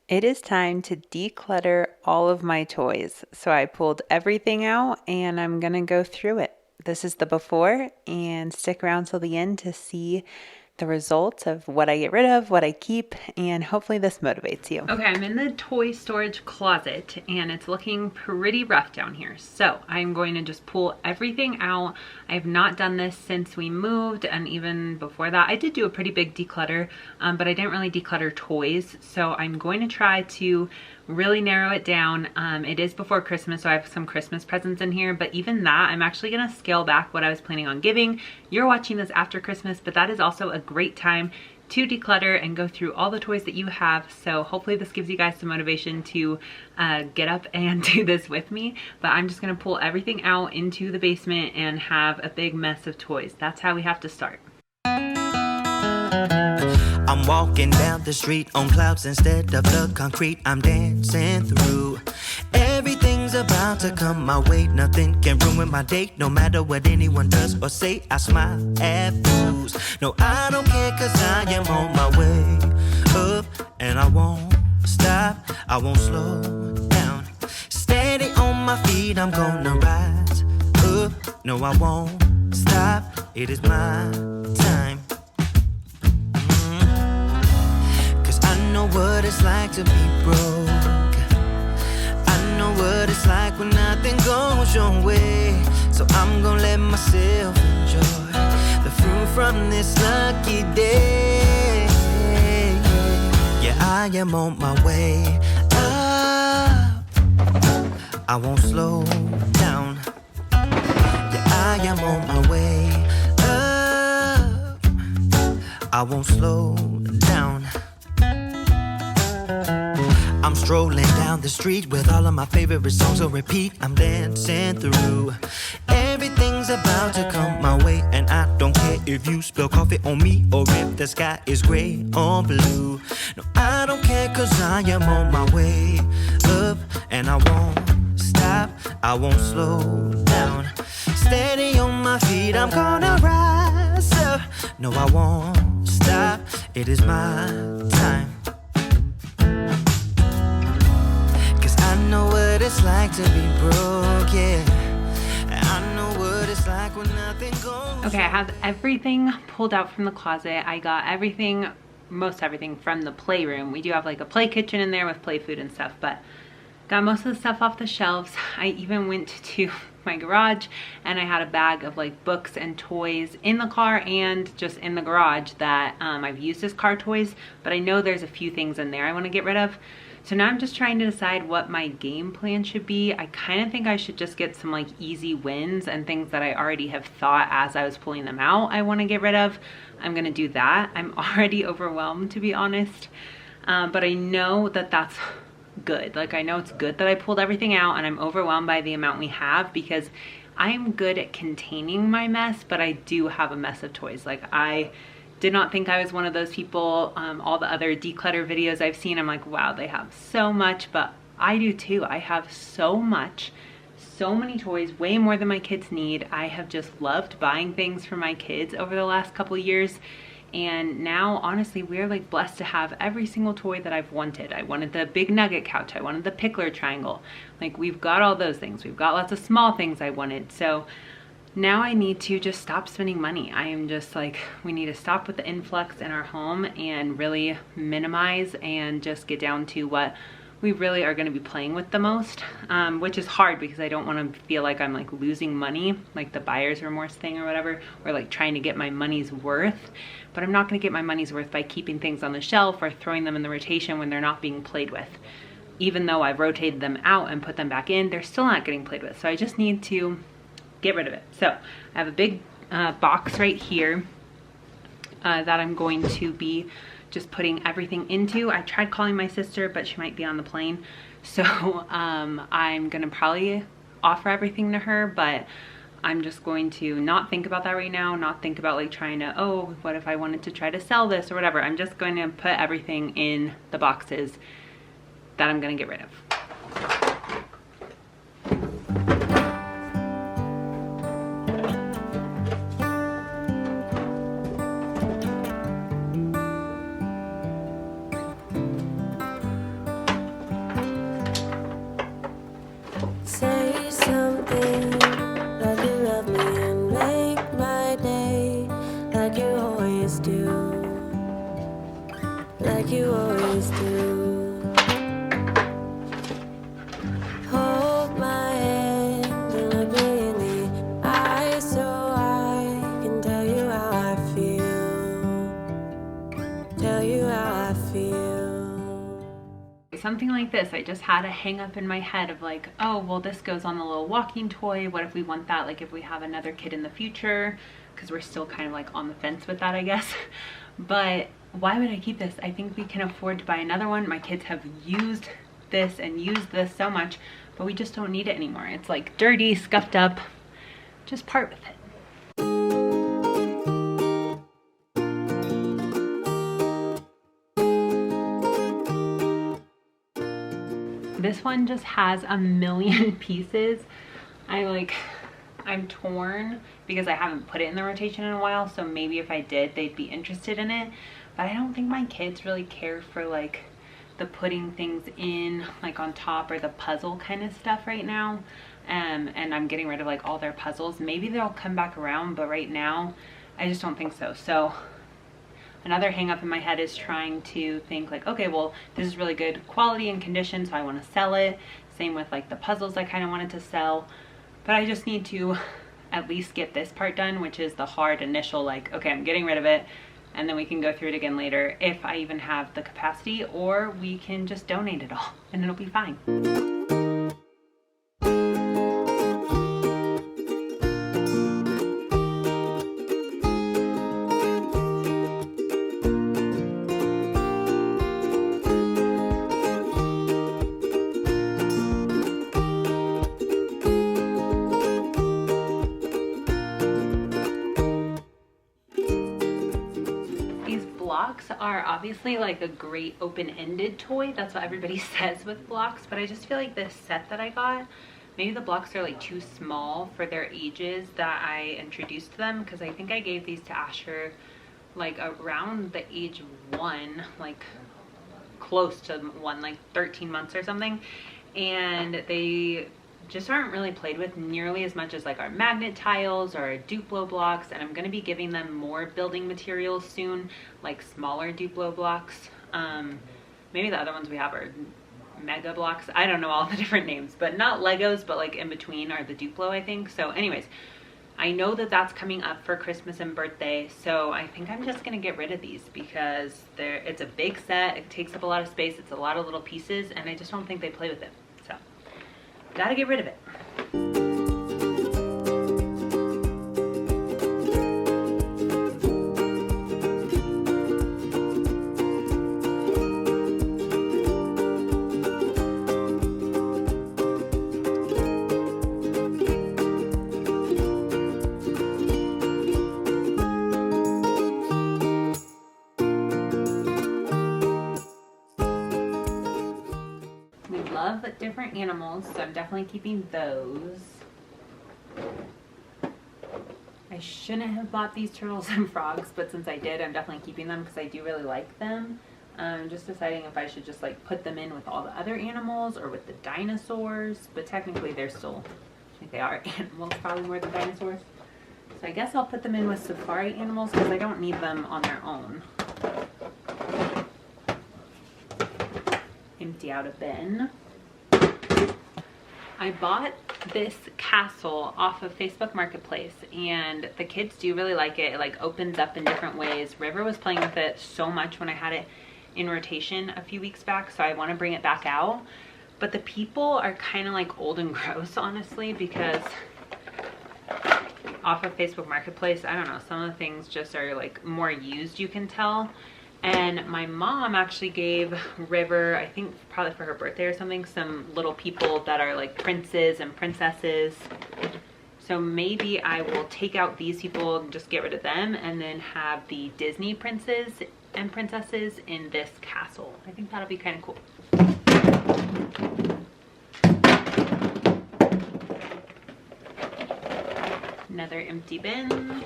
It is time to declutter all of my toys. So I pulled everything out and I'm going to go through it. This is the before, and stick around till the end to see the results of what I get rid of, what I keep, and hopefully this motivates you. Okay, I'm in the toy storage closet and it's looking pretty rough down here. So I'm going to just pull everything out. I have not done this since we moved, and even before that. I did do a pretty big declutter, but I didn't really declutter toys. So I'm going to try to really narrow it down. It is before Christmas, so I have some Christmas presents in here, but even that, I'm actually gonna scale back what I was planning on giving. You're watching this after Christmas, but that is also a great time to declutter and go through all the toys that you have. So hopefully this gives you guys some motivation to get up and do this with me. But I'm just gonna pull everything out into the basement and have a big mess of toys. That's how we have to start. I'm walking down the street on clouds instead of the concrete I'm dancing through. Everything's about to come my way. Nothing can ruin my day, no matter what anyone does or say. I smile at fools. No, I don't care, cause I am on my way up, and I won't stop, I won't slow down. Steady on my feet, I'm gonna rise up. No, I won't stop, it is my time. I know what it's like to be broke. I know what it's like when nothing goes your way. So I'm gonna let myself enjoy the fruit from this lucky day. Yeah, I am on my way up, I won't slow down. Yeah, I am on my way up, I won't slow down. I'm strolling down the street with all of my favorite songs on repeat. I'm dancing through. Everything's about to come my way, and I don't care if you spill coffee on me or if the sky is gray or blue. No, I don't care, cause I am on my way up, and I won't stop, I won't slow down. Steady on my feet, I'm gonna rise up. No, I won't stop, it is my time. I know what it's like to be broke, yeah. I know what it's like when nothing goes. Okay, I have everything pulled out from the closet. I got everything, most everything from the playroom. We do have like a play kitchen in there with play food and stuff, but got most of the stuff off the shelves. I even went to my garage and I had a bag of like books and toys in the car and just in the garage that I've used as car toys, but I know there's a few things in there I want to get rid of. So now I'm just trying to decide what my game plan should be. I kind of think I should just get some like easy wins and things that I already have thought as I was pulling them out I want to get rid of. I'm gonna do that. I'm already overwhelmed, to be honest, but I know that that's good. Like, I know it's good that I pulled everything out, and I'm overwhelmed by the amount we have because I'm good at containing my mess, but I do have a mess of toys. Like, I did not think I was one of those people. All the other declutter videos I've seen, I'm like, wow, they have so much, but I do too. I have so much, so many toys, way more than my kids need. I have just loved buying things for my kids over the last couple years. And now, honestly, we're like blessed to have every single toy that I've wanted. I wanted the big nugget couch. I wanted the pickler triangle. Like, we've got all those things. We've got lots of small things I wanted. So now I need to just stop spending money. I am just like, we need to stop with the influx in our home and really minimize and just get down to what we really are going to be playing with the most, which is hard because I don't want to feel like I'm like losing money, like the buyer's remorse thing or whatever, or like trying to get my money's worth. But I'm not going to get my money's worth by keeping things on the shelf or throwing them in the rotation when they're not being played with. Even though I've rotated them out and put them back in, they're still not getting played with. So I just need to get rid of it. So I have a big box right here that I'm going to be just putting everything into. I tried calling my sister, but she might be on the plane. So I'm gonna probably offer everything to her, but I'm just going to not think about that right now, not think about like trying to, oh, what if I wanted to try to sell this or whatever. I'm just going to put everything in the boxes that I'm gonna get rid of. Something like this, I just had a hang up in my head of like, oh, well, this goes on the little walking toy. What if we want that, like if we have another kid in the future? Because we're still kind of like on the fence with that, I guess. But why would I keep this? I think we can afford to buy another one. My kids have used this and used this so much, but we just don't need it anymore. It's like dirty, scuffed up. Just part with it. This one just has a million pieces. I'm torn because I haven't put it in the rotation in a while, so maybe if I did, they'd be interested in it. But I don't think my kids really care for like the putting things in like on top or the puzzle kind of stuff right now. And I'm getting rid of like all their puzzles. Maybe they'll come back around, but right now I just don't think so. So another hang up in my head is trying to think like, okay, well, this is really good quality and condition, so I want to sell it. Same with like the puzzles I kind of wanted to sell, but I just need to at least get this part done, which is the hard initial like, okay, I'm getting rid of it, and then we can go through it again later if I even have the capacity, or we can just donate it all and it'll be fine. Blocks are obviously like a great open-ended toy. That's what everybody says with blocks, but I just feel like this set that I got, maybe the blocks are like too small for their ages that I introduced to them, because I think I gave these to Asher like around the age 1, like close to 1, like 13 months or something, and they just aren't really played with nearly as much as like our magnet tiles or our Duplo blocks. And I'm going to be giving them more building materials soon, like smaller Duplo blocks. Maybe the other ones we have are mega blocks. I don't know all the different names, but not Legos, but like in between are the Duplo, I think. So anyways, I know that that's coming up for Christmas and birthday, so I think I'm just going to get rid of these because it's a big set. It takes up a lot of space. It's a lot of little pieces, and I just don't think they play with it. So gotta get rid of it. Love different animals, so I'm definitely keeping those. I shouldn't have bought these turtles and frogs, but since I did, I'm definitely keeping them because I do really like them. I'm just deciding if I should just like put them in with all the other animals or with the dinosaurs, but technically they're still, I think they are animals, probably more than dinosaurs. So I guess I'll put them in with safari animals because I don't need them on their own. Empty out a bin. I bought this castle off of Facebook Marketplace, and the kids do really like it. It like opens up in different ways. River was playing with it so much when I had it in rotation a few weeks back, so I want to bring it back out. But the people are kind of like old and gross, honestly, because off of Facebook Marketplace, I don't know, some of the things just are like more used, you can tell. And my mom actually gave River, I think probably for her birthday or something, some little people that are like princes and princesses. So maybe I will take out these people and just get rid of them and then have the Disney princes and princesses in this castle. I think that'll be kind of cool. Another empty bin.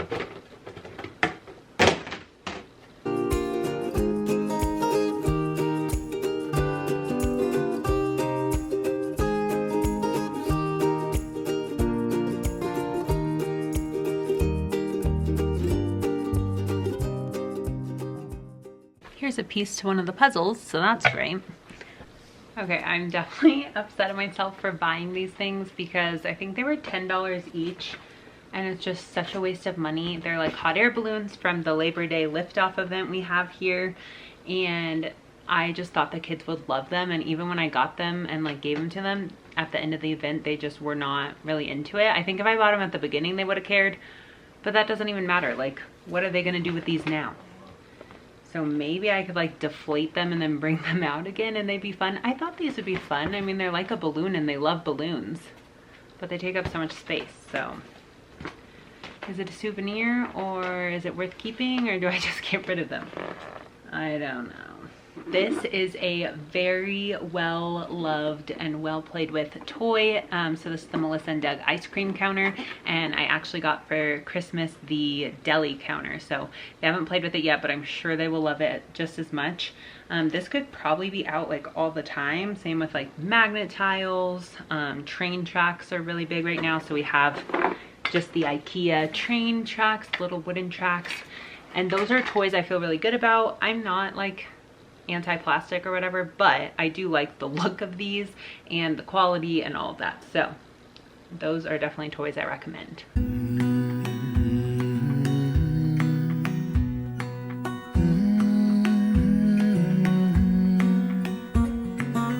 Here's a piece to one of the puzzles, so that's great. Okay, I'm definitely upset at myself for buying these things because I think they were $10 each, and it's just such a waste of money. They're like hot air balloons from the Labor Day liftoff event we have here, and I just thought the kids would love them, and even when I got them and like gave them to them at the end of the event, they just were not really into it. I think if I bought them at the beginning, they would have cared, but that doesn't even matter. Like, what are they gonna do with these now? So maybe I could like deflate them and then bring them out again and they'd be fun. I thought these would be fun. I mean, they're like a balloon and they love balloons, but they take up so much space. So is it a souvenir, or is it worth keeping, or do I just get rid of them? I don't know. This is a very well loved and well played with toy. So this is the Melissa and Doug ice cream counter, and I actually got for Christmas the deli counter. So they haven't played with it yet, but I'm sure they will love it just as much. This could probably be out like all the time. Same with like magnet tiles. Train tracks are really big right now. So we have just the IKEA train tracks, little wooden tracks. And those are toys I feel really good about. I'm not like anti-plastic or whatever, but I do like the look of these and the quality and all of that. So those are definitely toys I recommend.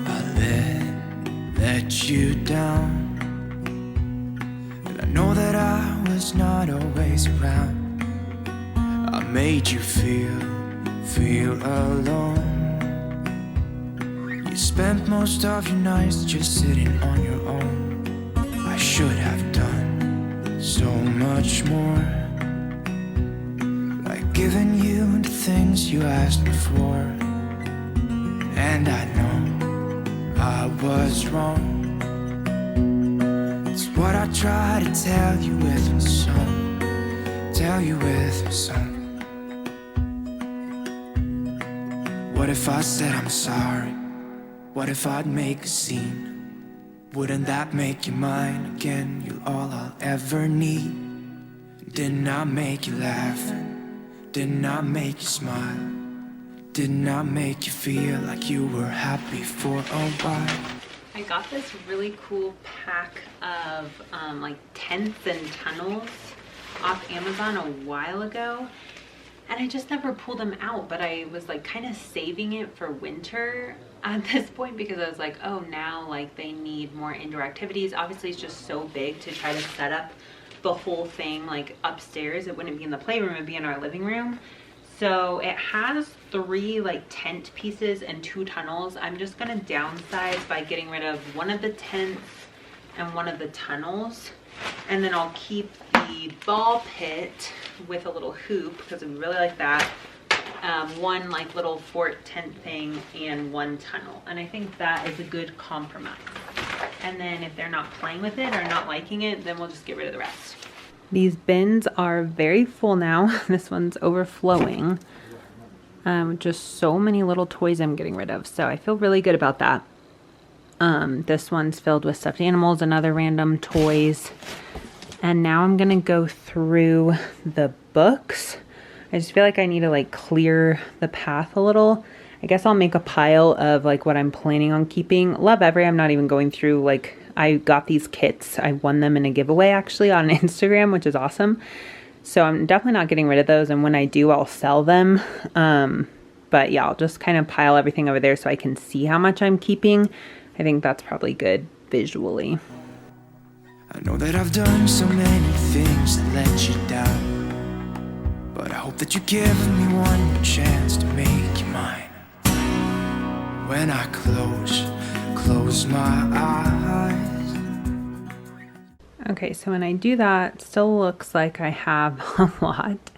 I let you down, and I know that I was not always around. I made you feel alone. You spent most of your nights just sitting on your own. I should have done so much more, like giving you the things you asked me for. And I know I was wrong. It's what I try to tell you with my song, tell you with my song. What if I said I'm sorry? What if I'd make a scene? Wouldn't that make you mine again? You're all I'll ever need. Didn't I make you laugh? Didn't I make you smile? Didn't I make you feel like you were happy for a while? I got this really cool pack of like tents and tunnels off Amazon a while ago. And I just never pulled them out, but I was like kind of saving it for winter at this point, because I was like, oh, now like they need more indoor activities. Obviously it's just so big to try to set up the whole thing like upstairs. It wouldn't be in the playroom, it'd be in our living room. So it has 3 like tent pieces and 2 tunnels. I'm just gonna downsize by getting rid of one of the tents and one of the tunnels. And then I'll keep the ball pit with a little hoop, because I really like that. One like little fort tent thing and 1 tunnel. And I think that is a good compromise. And then if they're not playing with it or not liking it, then we'll just get rid of the rest. These bins are very full now. This one's overflowing. Just so many little toys I'm getting rid of. So I feel really good about that. This one's filled with stuffed animals and other random toys. And now I'm gonna go through the books. I just feel like I need to like clear the path a little. I guess I'll make a pile of like what I'm planning on keeping. Love Every, I'm not even going through. Like, I got these kits. I won them in a giveaway actually on Instagram, which is awesome. So I'm definitely not getting rid of those. And when I do, I'll sell them. But yeah, I'll just kind of pile everything over there so I can see how much I'm keeping. I think that's probably good visually. I know that I've done so many things that let you down, but I hope that you give me one more chance to make you mine. When I close my eyes. Okay, so when I do that, it still looks like I have a lot.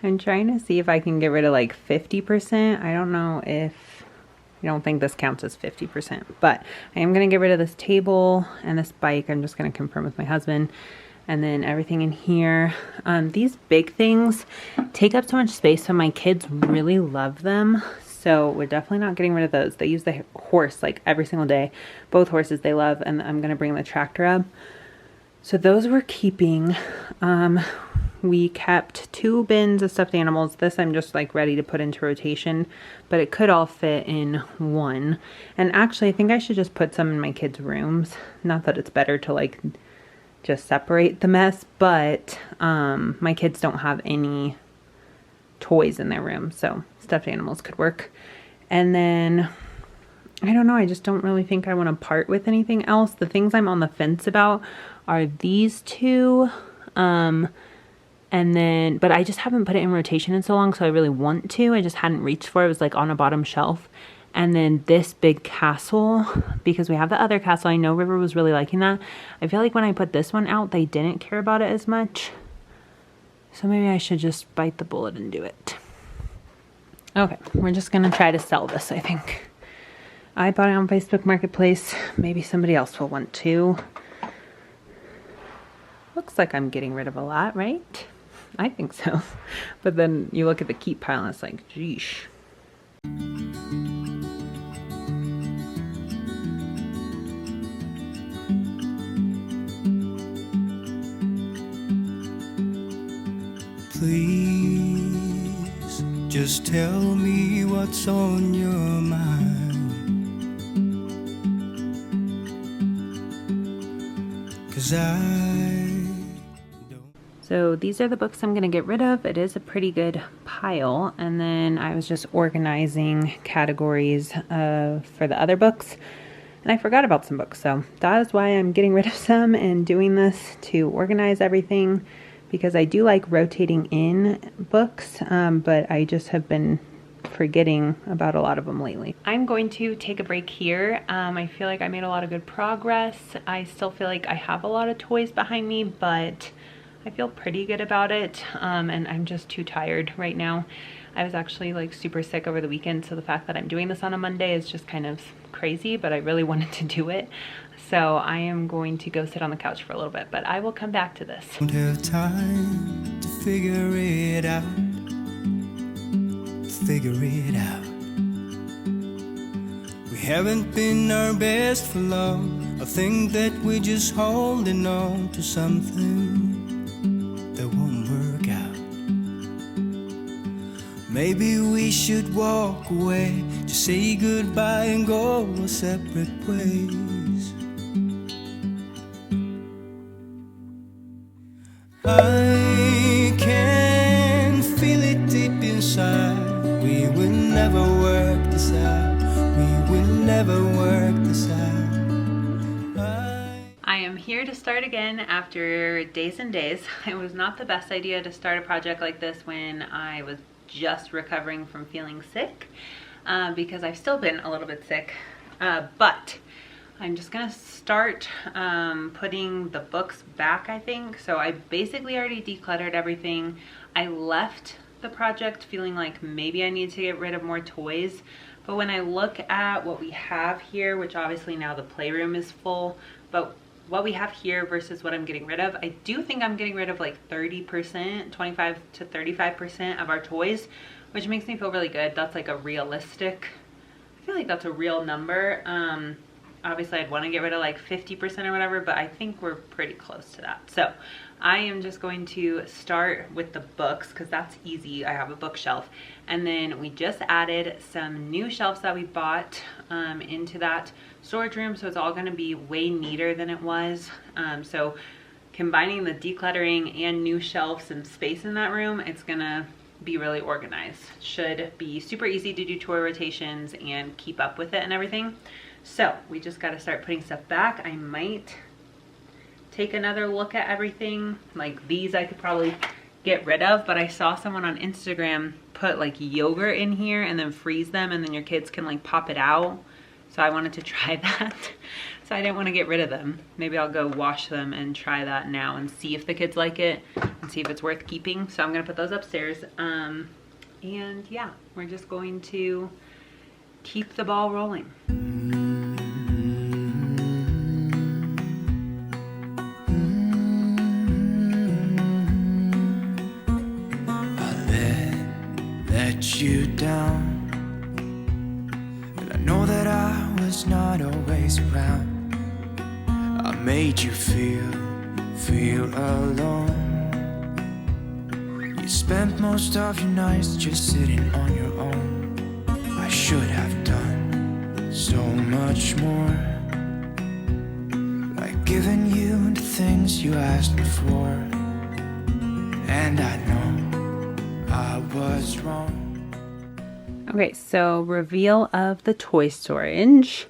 I'm trying to see if I can get rid of like 50%. I don't know if, I don't think this counts as 50%, but I am going to get rid of this table and this bike. I'm just going to confirm with my husband. And then everything in here. These big things take up so much space, so my kids really love them. So we're definitely not getting rid of those. They use the horse like every single day. Both horses they love, and I'm going to bring the tractor up. So those we're keeping. We kept 2 bins of stuffed animals. This I'm just like ready to put into rotation, but it could all fit in 1. And actually I think I should just put some in my kids' rooms. Not that it's better to like just separate the mess, but my kids don't have any toys in their room, so stuffed animals could work. And then, I don't know, I just don't really think I want to part with anything else. The things I'm on the fence about are these two. And then, but I just haven't put it in rotation in so long, so I really want to. I just hadn't reached for it. It was like on a bottom shelf. And then this big castle, because we have the other castle. I know River was really liking that. I feel like when I put this one out, they didn't care about it as much. So maybe I should just bite the bullet and do it. Okay, we're just going to try to sell this, I think. I bought it on Facebook Marketplace. Maybe somebody else will want to. Looks like I'm getting rid of a lot, right? I think so. But then you look at the keep pile and it's like, geesh. Please, just tell me what's on your mind. 'Cause So these are the books I'm going to get rid of. It is a pretty good pile. And then I was just organizing categories for the other books. And I forgot about some books. So that is why I'm getting rid of some and doing this to organize everything. Because I do like rotating in books, but I just have been forgetting about a lot of them lately. I'm going to take a break here. I feel like I made a lot of good progress. I still feel like I have a lot of toys behind me, but I feel pretty good about it. And I'm just too tired right now. I was actually like super sick over the weekend, so the fact that I'm doing this on a Monday is just kind of crazy, but I really wanted to do it. So I am going to go sit on the couch for a little bit, but I will come back to this. Don't have time to figure it out. Figure it out. We haven't been our best for long. I think that we're just holding on to something that won't work out. Maybe we should walk away, just say goodbye and go our separate ways. I can feel it deep inside. We will never work this out. We will never work this out. I am here to start again after days and days. It was not the best idea to start a project like this when I was just recovering from feeling sick, because I've still been a little bit sick, but I'm just gonna start putting the books back, I think. So I basically already decluttered everything. I left the project feeling like maybe I need to get rid of more toys, but when I look at what we have here, which obviously now the playroom is full, but what we have here versus what I'm getting rid of, I do think I'm getting rid of like 30%, 25 to 35% of our toys, which makes me feel really good. That's like a realistic, I feel like that's a real number. Obviously I'd want to get rid of like 50% or whatever, but I think we're pretty close to that. So I am just going to start with the books because that's easy. I have a bookshelf, and then we just added some new shelves that we bought into that storage room, so it's all going to be way neater than it was. So combining the decluttering and new shelves and space in that room, it's gonna be really organized. Should be super easy to do toy rotations and keep up with it and everything. So we just got to start putting stuff back. I might take another look at everything. Like these I could probably get rid of, but I saw someone on Instagram put like yogurt in here and then freeze them, and then your kids can like pop it out. So I wanted to try that. So I didn't want to get rid of them. Maybe I'll go wash them and try that now and see if the kids like it and see if it's worth keeping. So I'm gonna put those upstairs. And yeah, we're just going to keep the ball rolling. You down, and I know that I was not always around. I made you feel alone. You spent most of your nights just sitting on your own. I should have done so much more, like giving you the things you asked me for. And I know I was wrong. Okay, so reveal of the toy storage.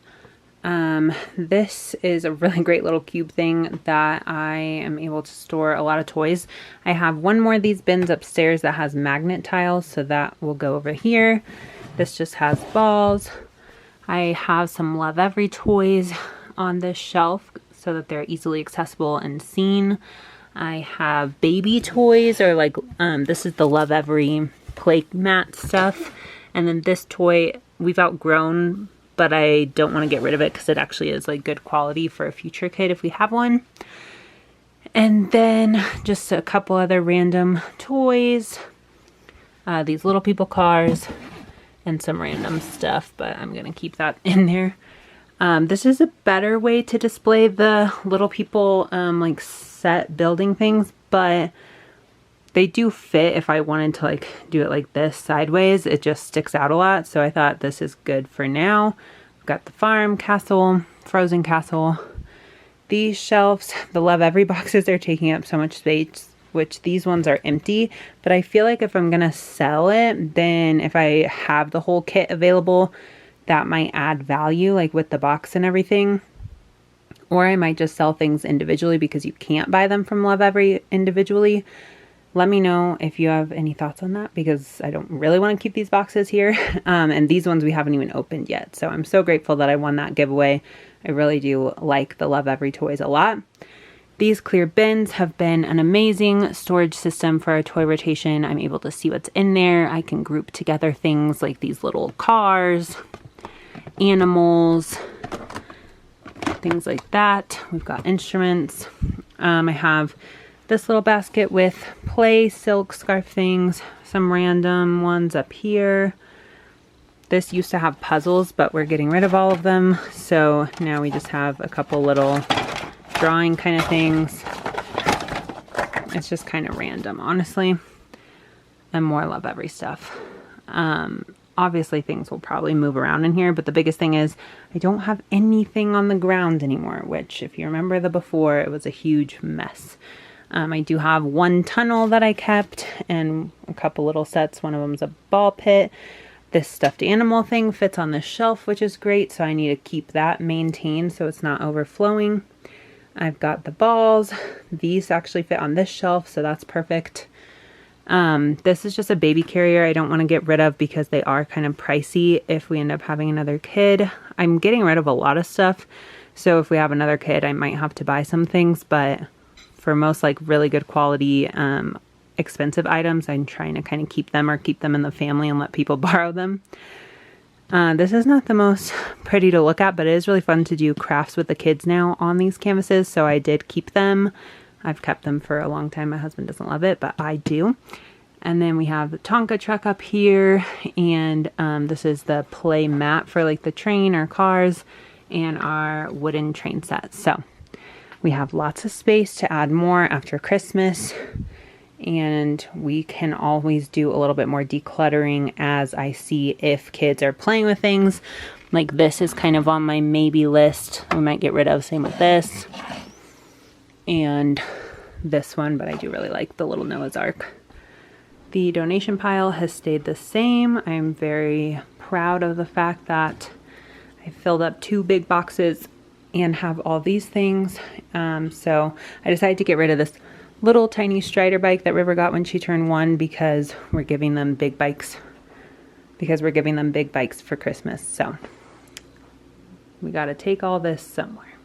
This is a really great little cube thing that I am able to store a lot of toys. I have one more of these bins upstairs that has magnet tiles, so that will go over here. This just has balls. I have some Love Every toys on this shelf so that they're easily accessible and seen. I have baby toys, or like, this is the Love Every play mat stuff. And then this toy we've outgrown, but I don't want to get rid of it because it actually is like good quality for a future kid if we have one. And then just a couple other random toys, these Little People cars, and some random stuff, but I'm gonna keep that in there. This is a better way to display the Little People like set building things, but they do fit if I wanted to like do it like this sideways. It just sticks out a lot, so I thought this is good for now. We've got the farm castle, frozen castle. These shelves, the Love Every boxes are taking up so much space, which these ones are empty, but I feel like if I'm gonna sell it, then if I have the whole kit available, that might add value, like with the box and everything. Or I might just sell things individually because you can't buy them from Love Every individually. Let me know if you have any thoughts on that, because I don't really want to keep these boxes here. And these ones we haven't even opened yet. So I'm so grateful that I won that giveaway. I really do like the Love Every toys a lot. These clear bins have been an amazing storage system for our toy rotation. I'm able to see what's in there. I can group together things like these little cars, animals, things like that. We've got instruments. I have this little basket with play silk scarf things, some random ones up here. This used to have puzzles, but we're getting rid of all of them. So now we just have a couple little drawing kind of things. It's just kind of random, honestly. And more Love Every stuff. Obviously things will probably move around in here, but the biggest thing is I don't have anything on the ground anymore, which if you remember the before, it was a huge mess. I do have one tunnel that I kept and a couple little sets. One of them's a ball pit. This stuffed animal thing fits on this shelf, which is great. So I need to keep that maintained so it's not overflowing. I've got the balls. These actually fit on this shelf, so that's perfect. This is just a baby carrier I don't want to get rid of because they are kind of pricey if we end up having another kid. I'm getting rid of a lot of stuff. So if we have another kid, I might have to buy some things, but for most like really good quality, expensive items, I'm trying to kind of keep them or keep them in the family and let people borrow them. This is not the most pretty to look at, but it is really fun to do crafts with the kids now on these canvases. So I did keep them. I've kept them for a long time. My husband doesn't love it, but I do. And then we have the Tonka truck up here. And this is the play mat for like the train or cars and our wooden train set. So we have lots of space to add more after Christmas, and we can always do a little bit more decluttering as I see if kids are playing with things. Like this is kind of on my maybe list. We might get rid of, same with this and this one, but I do really like the little Noah's Ark. The donation pile has stayed the same. I'm very proud of the fact that I filled up 2 big boxes and have all these things. So I decided to get rid of this little tiny Strider bike that River got when she turned 1 because we're giving them big bikes. For Christmas. So we got to take all this somewhere.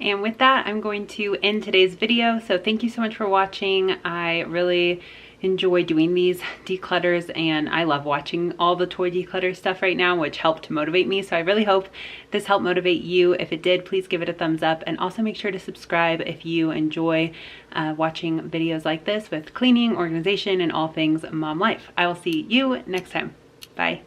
And with that, I'm going to end today's video. So thank you so much for watching. I really enjoy doing these declutters, and I love watching all the toy declutter stuff right now, which helped motivate me. So I really hope this helped motivate you. If it did, please give it a thumbs up, and also make sure to subscribe if you enjoy watching videos like this with cleaning, organization, and all things mom life. I will see you next time. Bye.